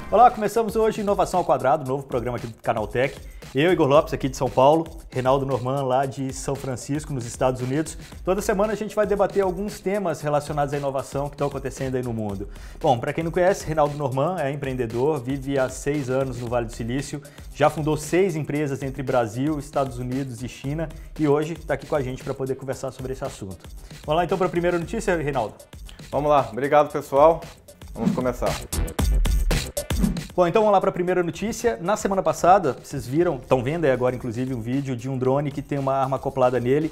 Olá, começamos hoje Inovação ao Quadrado, novo programa aqui do Canal Tech. Eu, Igor Lopes, aqui de São Paulo, Reinaldo Norman, lá de São Francisco, nos Estados Unidos. Toda semana a gente vai debater alguns temas relacionados à inovação que estão acontecendo aí no mundo. Bom, para quem não conhece, Reinaldo Norman é empreendedor, vive há 6 anos no Vale do Silício, já fundou 6 empresas entre Brasil, Estados Unidos e China e hoje está aqui com a gente para poder conversar sobre esse assunto. Vamos lá então para a primeira notícia, Reinaldo? Vamos lá, obrigado pessoal, vamos começar. Bom, então vamos lá para a primeira notícia. Na semana passada, vocês viram, estão vendo aí agora inclusive um vídeo de um drone que tem uma arma acoplada nele.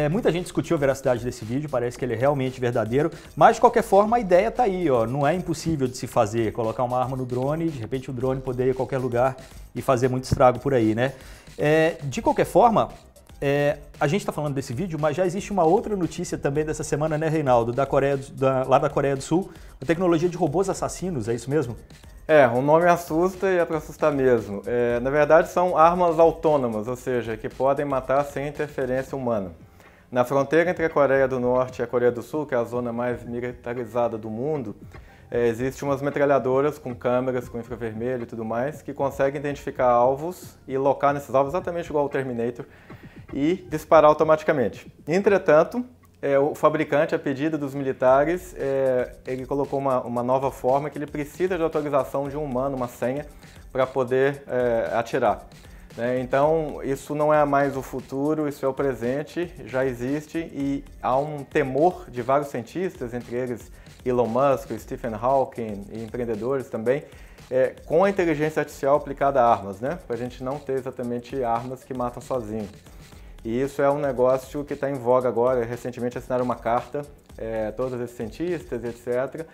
Muita gente discutiu a veracidade desse vídeo, parece que ele é realmente verdadeiro, mas de qualquer forma a ideia está aí, ó, não é impossível de se fazer, colocar uma arma no drone e de repente o drone poder ir a qualquer lugar e fazer muito estrago por aí, né? De qualquer forma, a gente está falando desse vídeo, mas já existe uma outra notícia também dessa semana, né, Reinaldo? Lá da Coreia do Sul, a tecnologia de robôs assassinos, é isso mesmo? O nome assusta e é para assustar mesmo. Na verdade são armas autônomas, ou seja, que podem matar sem interferência humana. Na fronteira entre a Coreia do Norte e a Coreia do Sul, que é a zona mais militarizada do mundo, existem umas metralhadoras com câmeras, com infravermelho e tudo mais, que conseguem identificar alvos e locar nesses alvos exatamente igual ao Terminator e disparar automaticamente. Entretanto, o fabricante, a pedido dos militares, ele colocou uma nova forma que ele precisa de autorização de um humano, uma senha, para poder atirar. Então, isso não é mais o futuro, isso é o presente, já existe e há um temor de vários cientistas, entre eles Elon Musk, Stephen Hawking e empreendedores também, com a inteligência artificial aplicada a armas, né? Para a gente não ter exatamente armas que matam sozinho. E isso é um negócio que está em voga agora. Recentemente assinaram uma carta, todos esses cientistas, etc.,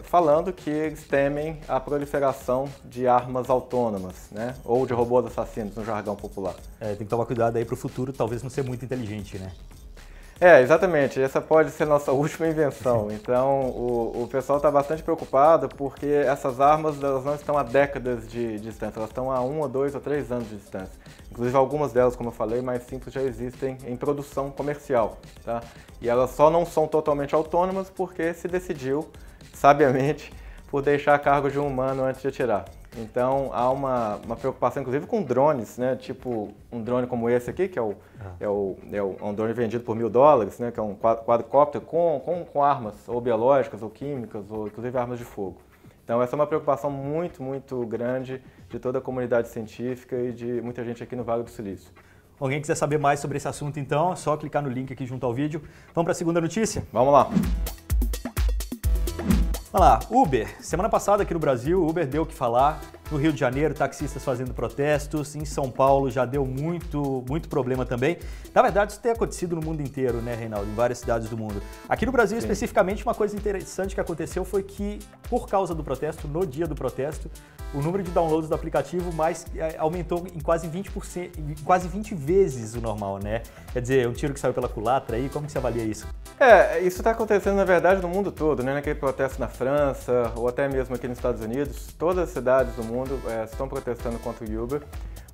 falando que eles temem a proliferação de armas autônomas, né? Ou de robôs assassinos, no jargão popular. Tem que tomar cuidado aí para o futuro, talvez não ser muito inteligente, né? Exatamente. Essa pode ser nossa última invenção. Então, o pessoal está bastante preocupado porque essas armas elas não estão a décadas de distância, elas estão a 1 ou 2 ou 3 anos de distância. Inclusive, algumas delas, como eu falei, mais simples já existem em produção comercial, tá? E elas só não são totalmente autônomas porque se decidiu, sabiamente, por deixar a cargo de um humano antes de atirar. Então, há uma preocupação, inclusive, com drones, né? Tipo um drone como esse aqui, que é um drone vendido por $1000, né? Que é um quadricóptero com armas, ou biológicas, ou químicas, ou inclusive armas de fogo. Então, essa é uma preocupação muito, muito grande de toda a comunidade científica e de muita gente aqui no Vale do Silício. Alguém quiser saber mais sobre esse assunto, então, é só clicar no link aqui junto ao vídeo. Vamos para a segunda notícia? Vamos lá! Olha lá, Uber. Semana passada aqui no Brasil, o Uber deu o que falar. No Rio de Janeiro, taxistas fazendo protestos. Em São Paulo já deu muito problema também. Na verdade, isso tem acontecido no mundo inteiro, né, Reinaldo? Em várias cidades do mundo. Aqui no Brasil, especificamente, uma coisa interessante que aconteceu foi que, por causa do protesto, no dia do protesto, o número de downloads do aplicativo aumentou em quase 20%, quase 20 vezes o normal, né? Quer dizer, um tiro que saiu pela culatra aí, como que você avalia isso? Isso está acontecendo, na verdade, no mundo todo, né? Naquele protesto na França, ou até mesmo aqui nos Estados Unidos, todas as cidades do mundo estão protestando contra o Uber,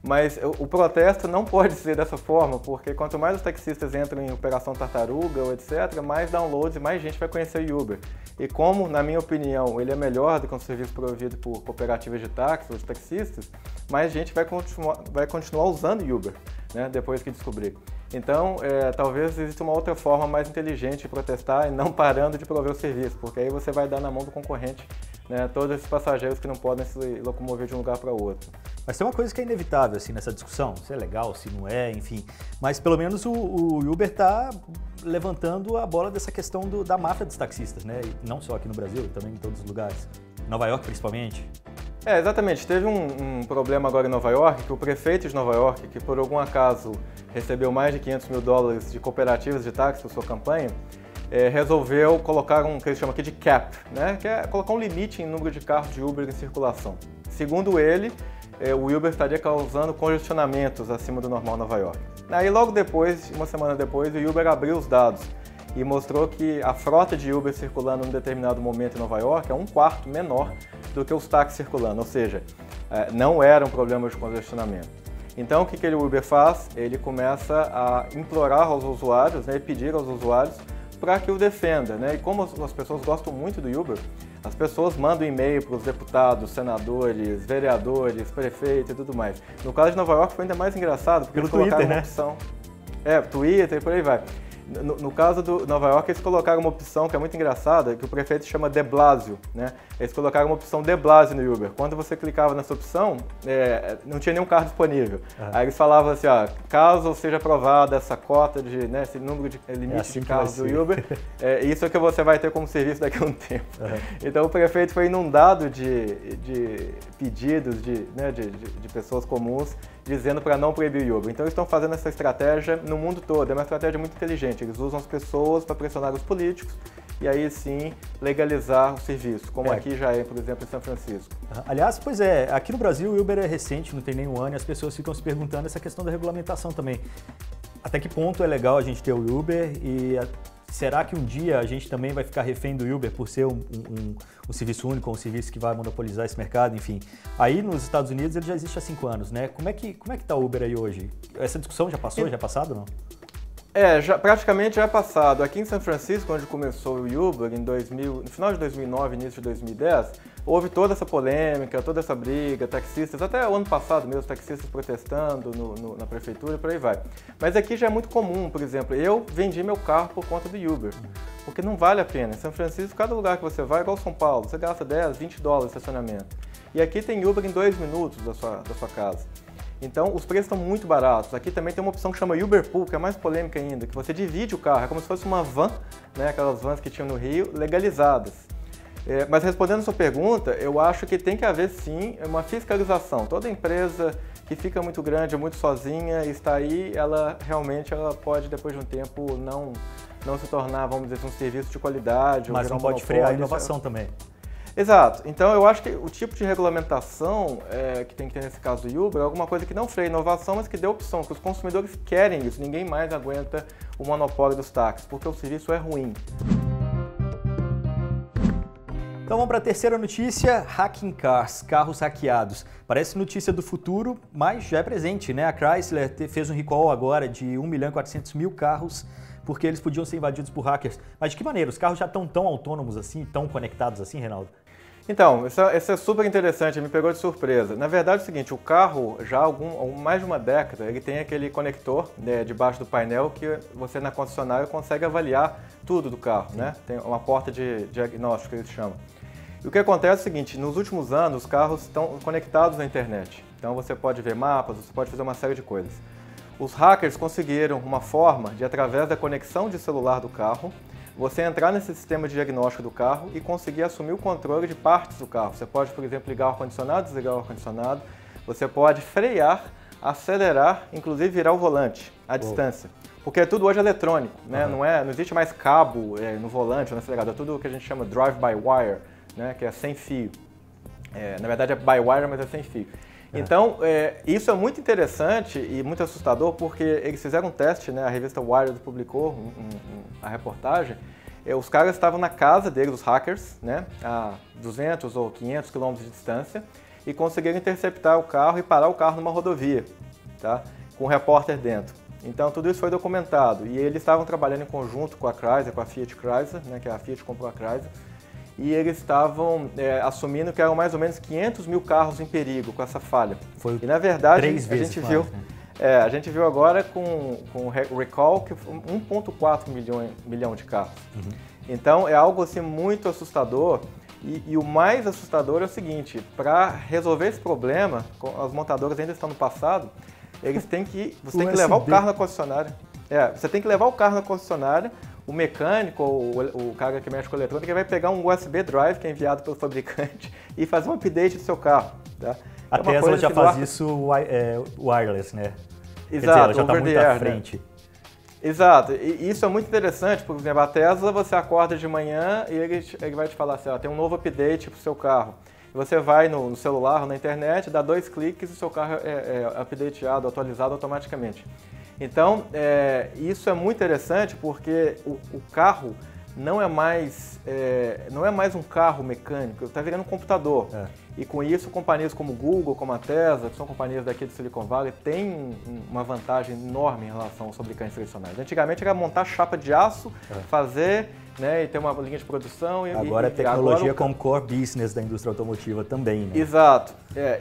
mas o protesto não pode ser dessa forma, porque quanto mais os taxistas entram em operação tartaruga ou etc., mais downloads e mais gente vai conhecer o Uber. E como, na minha opinião, ele é melhor do que um serviço provido por cooperativas de táxi ou de taxistas, mais gente vai continuar usando o Uber, né, depois que descobrir. Então, talvez exista uma outra forma mais inteligente de protestar e não parando de prover o serviço, porque aí você vai dar na mão do concorrente, né, todos esses passageiros que não podem se locomover de um lugar para outro. Mas tem uma coisa que é inevitável assim, nessa discussão, se é legal, se não é, enfim. Mas pelo menos o Uber está levantando a bola dessa questão da máfia dos taxistas, né? E não só aqui no Brasil, também em todos os lugares. Nova York, principalmente. Exatamente. Teve um problema agora em Nova York, que o prefeito de Nova York, que por algum acaso recebeu mais de $500 mil de cooperativas de táxi para sua campanha, resolveu colocar um que eles chamam aqui de cap, né? Que é colocar um limite em número de carros de Uber em circulação. Segundo ele, o Uber estaria causando congestionamentos acima do normal em Nova York. Aí logo depois, uma semana depois, o Uber abriu os dados e mostrou que a frota de Uber circulando em um determinado momento em Nova York é 1/4 menor do que os táxis circulando, ou seja, não era um problema de congestionamento. Então o que o Uber faz? Ele começa a implorar aos usuários, né, e pedir aos usuários para que o defenda, né? E como as pessoas gostam muito do Uber, As pessoas mandam e-mail para os deputados, senadores, vereadores, prefeitos e tudo mais. No caso de Nova York foi ainda mais engraçado, porque eles colocaram uma opção... Twitter e por aí vai. No caso do Nova York, eles colocaram uma opção que é muito engraçada, que o prefeito chama de Blasio, né? Eles colocaram uma opção de Blasio no Uber. Quando você clicava nessa opção, não tinha nenhum carro disponível. Aí eles falavam assim, caso seja aprovada essa cota de, né, esse número de limite assim de carros do Uber, isso é que você vai ter como serviço daqui a um tempo. Então o prefeito foi inundado de pedidos de pessoas comuns dizendo para não proibir o Uber. Então eles estão fazendo essa estratégia no mundo todo, é uma estratégia muito inteligente. Eles usam as pessoas para pressionar os políticos e aí sim legalizar o serviço, como aqui já é, por exemplo, em São Francisco. Aliás, pois é, aqui no Brasil o Uber é recente, não tem nenhum ano, e as pessoas ficam se perguntando essa questão da regulamentação também. Até que ponto é legal a gente ter o Uber e será que um dia a gente também vai ficar refém do Uber por ser um serviço único, um serviço que vai monopolizar esse mercado, enfim. Aí nos Estados Unidos ele já existe há 5 anos, né? Como é que tá o Uber aí hoje? Essa discussão já passou, já é passado ou não? Praticamente já é passado. Aqui em São Francisco, onde começou o Uber, no final de 2009, início de 2010, houve toda essa polêmica, toda essa briga, taxistas, até o ano passado mesmo, taxistas protestando na prefeitura e por aí vai. Mas aqui já é muito comum, por exemplo, eu vendi meu carro por conta do Uber, porque não vale a pena. Em São Francisco, cada lugar que você vai, igual São Paulo, você gasta 10, 20 dólares de estacionamento. E aqui tem Uber em 2 minutos da sua casa. Então, os preços estão muito baratos. Aqui também tem uma opção que chama Uber Pool, que é mais polêmica ainda, que você divide o carro, é como se fosse uma van, né, aquelas vans que tinham no Rio, legalizadas. Mas respondendo a sua pergunta, eu acho que tem que haver sim uma fiscalização. Toda empresa que fica muito grande, muito sozinha, está aí, ela realmente pode, depois de um tempo, não se tornar, vamos dizer, um serviço de qualidade. Mas não pode frear a inovação também. Exato. Então, eu acho que o tipo de regulamentação que tem que ter nesse caso do Uber é alguma coisa que não freia a inovação, mas que dê opção, que os consumidores querem isso. Ninguém mais aguenta o monopólio dos táxis, porque o serviço é ruim. Então vamos para a terceira notícia, Hacking Cars, carros hackeados. Parece notícia do futuro, mas já é presente, né? A Chrysler fez um recall agora de 1.400.000 carros, porque eles podiam ser invadidos por hackers. Mas de que maneira? Os carros já estão tão autônomos assim, tão conectados assim, Reinaldo? Então, isso é super interessante, me pegou de surpresa. Na verdade é o seguinte, o carro já há mais de uma década, ele tem aquele conector, né, debaixo do painel que você na concessionária consegue avaliar tudo do carro, né? Tem uma porta de diagnóstico que eles chamam. E o que acontece é o seguinte, nos últimos anos os carros estão conectados na internet. Então você pode ver mapas, você pode fazer uma série de coisas. Os hackers conseguiram uma forma de, através da conexão de celular do carro, você entrar nesse sistema de diagnóstico do carro e conseguir assumir o controle de partes do carro. Você pode, por exemplo, ligar o ar-condicionado, desligar o ar-condicionado. Você pode frear, acelerar, inclusive virar o volante à distância. Porque tudo hoje é eletrônico, né? Não existe mais cabo no volante ou no acelerador. É tudo o que a gente chama drive-by-wire, né? Que é sem fio. Na verdade é by-wire, mas é sem fio. Então, isso é muito interessante e muito assustador porque eles fizeram um teste, né? A revista Wired publicou a reportagem. Os caras estavam na casa deles, os hackers, né? A 200 ou 500 quilômetros de distância e conseguiram interceptar o carro e parar o carro numa rodovia, tá? Com um repórter dentro. Então, tudo isso foi documentado e eles estavam trabalhando em conjunto com a Chrysler, com a Fiat Chrysler, né? Que a Fiat comprou a Chrysler. E eles estavam assumindo que eram mais ou menos 500.000 carros em perigo com essa falha. Foi e na verdade 3 vezes a gente viu, a gente viu agora com o recall que foi 1,4 milhão de carros. Então é algo assim muito assustador. E o mais assustador é o seguinte: para resolver esse problema, as montadoras ainda estão no passado. Você tem que levar o carro na concessionária. Você tem que levar o carro na concessionária. O mecânico ou o cara que mexe com eletrônica vai pegar um USB drive que é enviado pelo fabricante e fazer um update do seu carro. Tá? A Tesla já faz isso wireless, né? Exato, quer dizer, ela já está over muito the à air, frente. Né? Exato, e isso é muito interessante, por exemplo, a Tesla você acorda de manhã e ele vai te falar assim, tem um novo update para o seu carro. Você vai no celular ou na internet, dá 2 cliques e o seu carro é updateado, atualizado automaticamente. Então, isso é muito interessante porque o carro não é mais um carro mecânico, está virando um computador. E com isso, companhias como Google, como a Tesla, que são companhias daqui do Silicon Valley, têm uma vantagem enorme em relação aos fabricantes tradicionais. Antigamente era montar chapa de aço, fazer né, e ter uma linha de produção. Agora a tecnologia como core business da indústria automotiva também, né? Exato.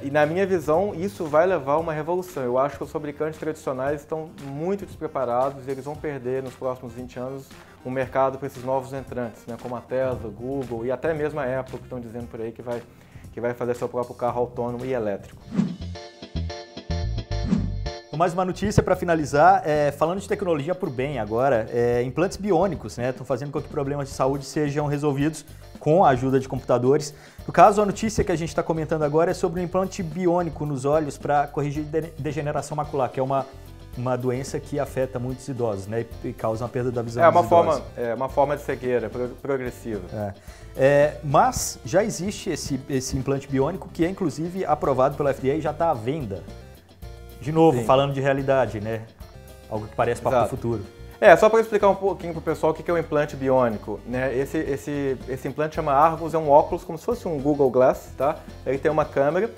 E na minha visão, isso vai levar a uma revolução. Eu acho que os fabricantes tradicionais estão muito despreparados e eles vão perder nos próximos 20 anos o mercado para esses novos entrantes, né, como a Tesla, Google e até mesmo a Apple, que estão dizendo por aí que vai fazer seu próprio carro autônomo e elétrico. Mais uma notícia para finalizar, falando de tecnologia por bem agora, implantes biônicos, né, estão fazendo com que problemas de saúde sejam resolvidos com a ajuda de computadores. No caso, a notícia que a gente está comentando agora é sobre um implante biônico nos olhos para corrigir degeneração macular, que é uma doença que afeta muitos idosos, né, e causa uma perda da visão dos idosos. É uma forma de cegueira progressiva. Mas já existe esse implante biônico que é inclusive aprovado pela FDA e já está à venda. De novo, falando de realidade, né? Algo que parece papo do futuro. Só para explicar um pouquinho para o pessoal o que é o implante biônico, né? Esse implante chama Argus, é um óculos como se fosse um Google Glass, tá? Ele tem uma câmera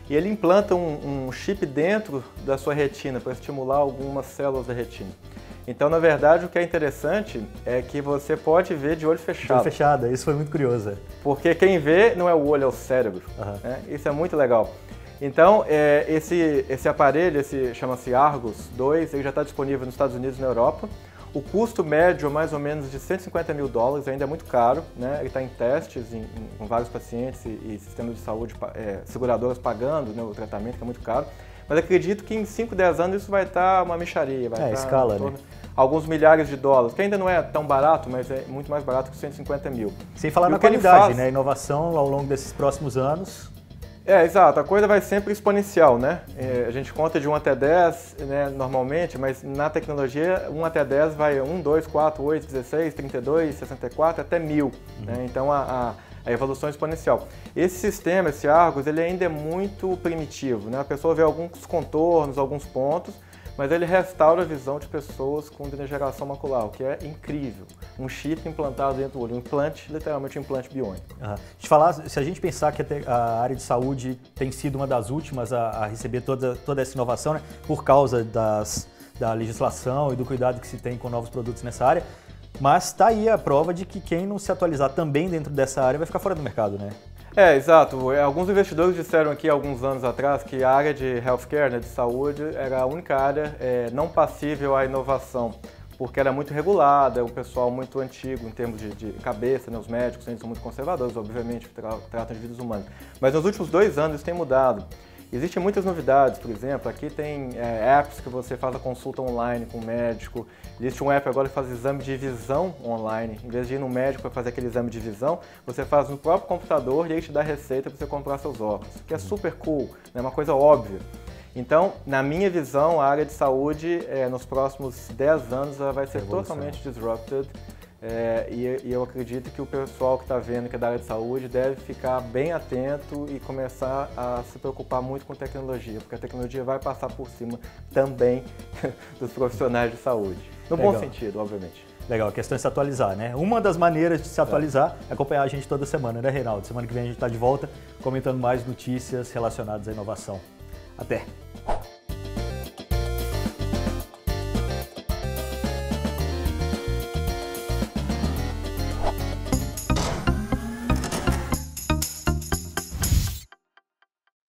e ele implanta um chip dentro da sua retina para estimular algumas células da retina. Então, na verdade, o que é interessante é que você pode ver de olho fechado. De olho fechado, isso foi muito curioso. Porque quem vê não é o olho, é o cérebro. Né? Isso é muito legal. Então, esse aparelho, chama-se Argus 2, ele já está disponível nos Estados Unidos e na Europa. O custo médio é mais ou menos de $150 mil, ainda é muito caro, né? Ele está em testes com vários pacientes e sistemas de saúde, seguradoras pagando, né, o tratamento, que é muito caro. Mas acredito que em 5, 10 anos isso vai estar uma mixaria, vai estar escala, né? Alguns milhares de dólares, que ainda não é tão barato, mas é muito mais barato que 150 mil. Sem falar na qualidade, né? Inovação ao longo desses próximos anos. Exato, a coisa vai sempre exponencial, né? A gente conta de 1 até 10, né, normalmente, mas na tecnologia 1 até 10 vai 1, 2, 4, 8, 16, 32, 64, até 1000. Né? Então a evolução é exponencial. Esse sistema, esse Argus, ele ainda é muito primitivo, né? A pessoa vê alguns contornos, alguns pontos, mas ele restaura a visão de pessoas com degeneração macular, o que é incrível. Um chip implantado dentro do olho, um implante, literalmente um implante biônico. Se a gente pensar que a área de saúde tem sido uma das últimas a receber toda essa inovação, né, por causa da legislação e do cuidado que se tem com novos produtos nessa área, mas está aí a prova de que quem não se atualizar também dentro dessa área vai ficar fora do mercado, né? Exato. Alguns investidores disseram aqui alguns anos atrás que a área de healthcare, né, de saúde, era a única área não passível à inovação, porque era muito regulada, o pessoal muito antigo em termos de cabeça, né, os médicos eles são muito conservadores, obviamente, tratam de vidas humanas. Mas nos últimos 2 anos isso tem mudado. Existem muitas novidades, por exemplo, aqui tem apps que você faz a consulta online com o médico. Existe um app agora que faz exame de visão online. Em vez de ir no médico para fazer aquele exame de visão, você faz no próprio computador e ele te dá a receita para você comprar seus óculos, que é super cool, é uma coisa óbvia. Então, na minha visão, a área de saúde, nos próximos 10 anos, ela vai ser totalmente disrupted. E eu acredito que o pessoal que está vendo que é da área de saúde deve ficar bem atento e começar a se preocupar muito com tecnologia, porque a tecnologia vai passar por cima também dos profissionais de saúde. No bom sentido, obviamente. Legal, a questão é se atualizar, né? Uma das maneiras de se atualizar é acompanhar a gente toda semana, né, Reinaldo? Semana que vem a gente está de volta comentando mais notícias relacionadas à inovação. Até!